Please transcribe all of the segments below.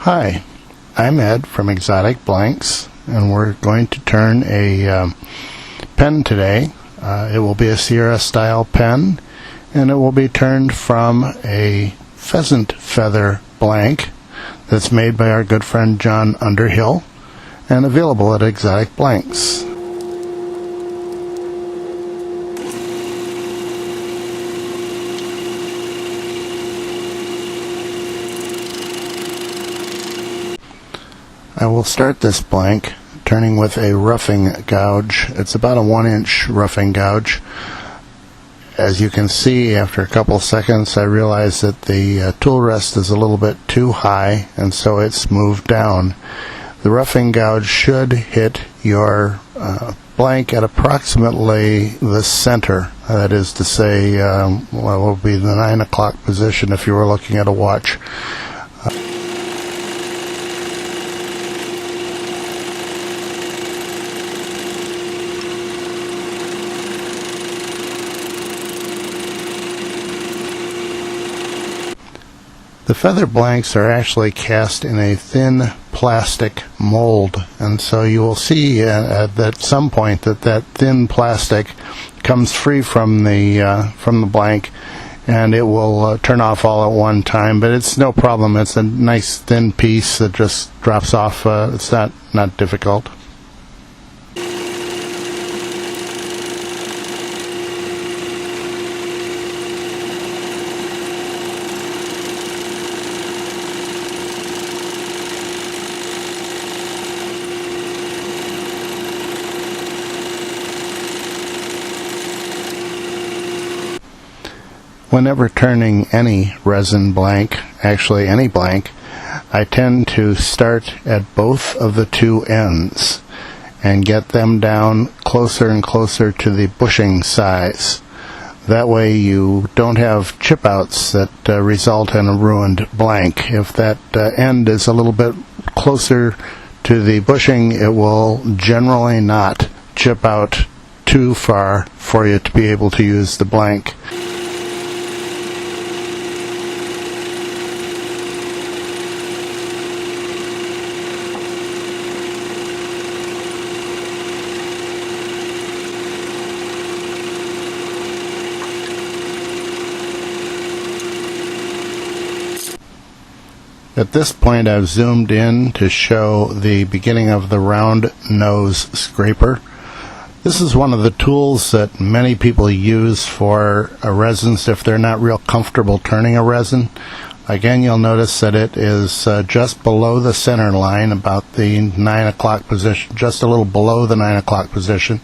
Hi, I'm Ed from Exotic Blanks, and we're going to turn a pen today. It will be a Sierra style pen, and it will be turned from a pheasant feather blank that's made by our good friend John Underhill and available at Exotic Blanks. I will start this blank turning with a roughing gouge. It's about a 1-inch roughing gouge. As you can see, after a couple seconds I realized that the tool rest is a little bit too high, and so it's moved down. The roughing gouge should hit your blank at approximately the center. That is to say, well, it will be the 9 o'clock position if you were looking at a watch. The feather blanks are actually cast in a thin plastic mold, and so you will see at some point that thin plastic comes free from the blank, and it will turn off all at one time. But it's no problem. It's a nice thin piece that just drops off. It's not difficult. Whenever turning any resin blank, actually any blank, I tend to start at both of the two ends and get them down closer and closer to the bushing size. That way you don't have chip outs that result in a ruined blank. If that end is a little bit closer to the bushing, it will generally not chip out too far for you to be able to use the blank. At this point I've zoomed in to show the beginning of the round nose scraper. This is one of the tools that many people use for resins if they're not real comfortable turning a resin. Again, you'll notice that it is just below the center line, about the 9 o'clock position, just a little below the 9 o'clock position.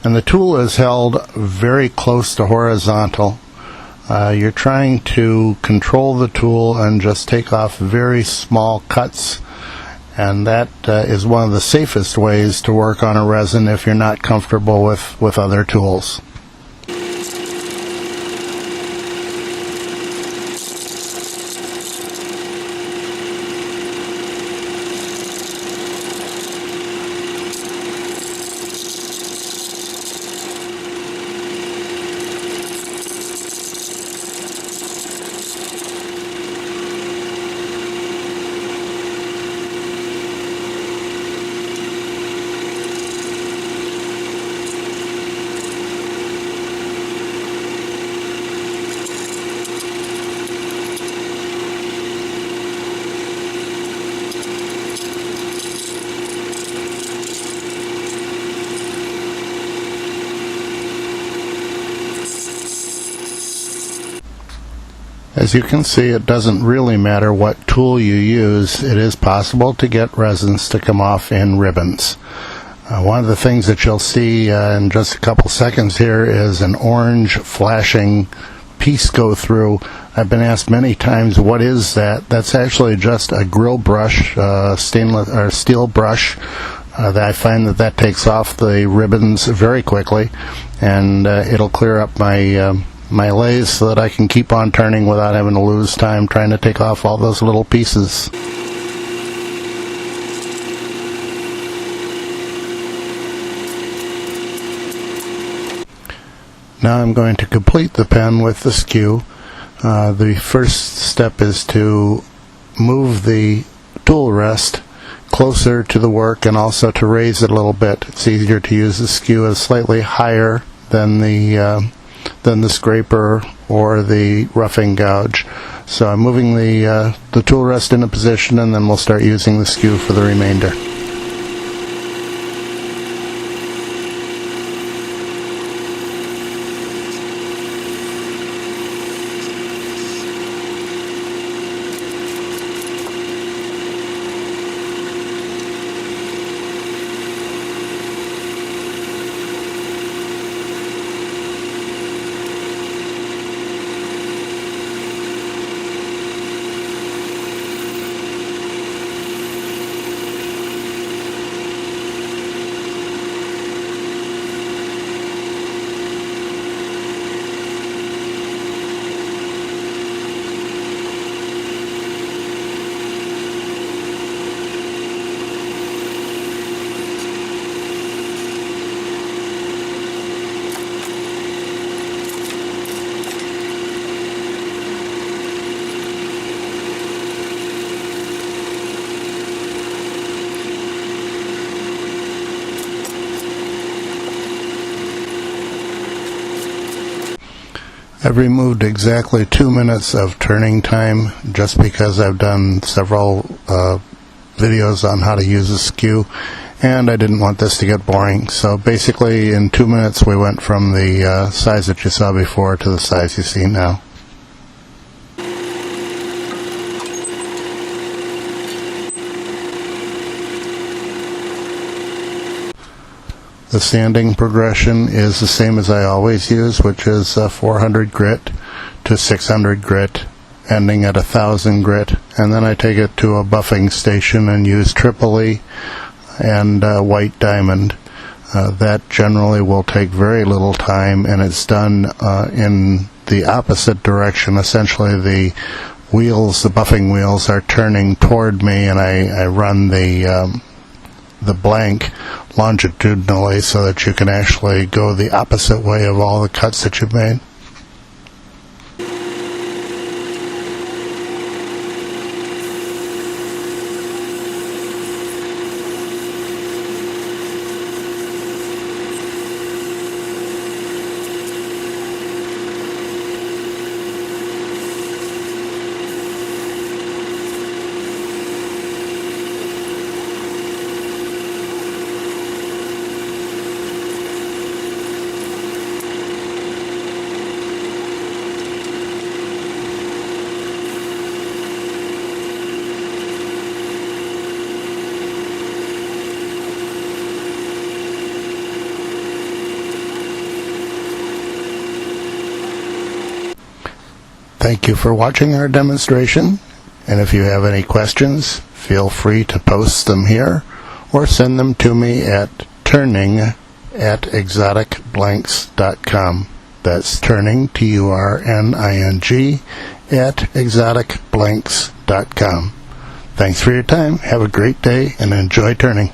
And the tool is held very close to horizontal. You're trying to control the tool and just take off very small cuts, and that is one of the safest ways to work on a resin if you're not comfortable with other tools. As you can see, it doesn't really matter what tool you use. It is possible to get resins to come off in ribbons. One of the things that you'll see in just a couple seconds here is an orange flashing piece go through. I've been asked many times, what is that? That's actually just a grill brush, stainless or steel brush. I find that takes off the ribbons very quickly, and it'll clear up my lathe so that I can keep on turning without having to lose time trying to take off all those little pieces. Now I'm going to complete the pen with the skew. The first step is to move the tool rest closer to the work and also to raise it a little bit. It's easier to use the skew as slightly higher than the scraper or the roughing gouge. So I'm moving the tool rest into position, and then we'll start using the skew for the remainder. I've removed exactly 2 minutes of turning time just because I've done several videos on how to use a skew, and I didn't want this to get boring. So basically in 2 minutes we went from the size that you saw before to the size you see now. The sanding progression is the same as I always use, which is 400 grit to 600 grit, ending at 1000 grit, and then I take it to a buffing station and use Tripoli and white diamond. That generally will take very little time, and it's done in the opposite direction. Essentially the wheels, the buffing wheels, are turning toward me, and I run the blank longitudinally so that you can actually go the opposite way of all the cuts that you've made. Thank you for watching our demonstration, and if you have any questions, feel free to post them here or send them to me at turning@exoticblanks.com. That's turning, Turning, @exoticblanks.com. Thanks for your time. Have a great day and enjoy turning.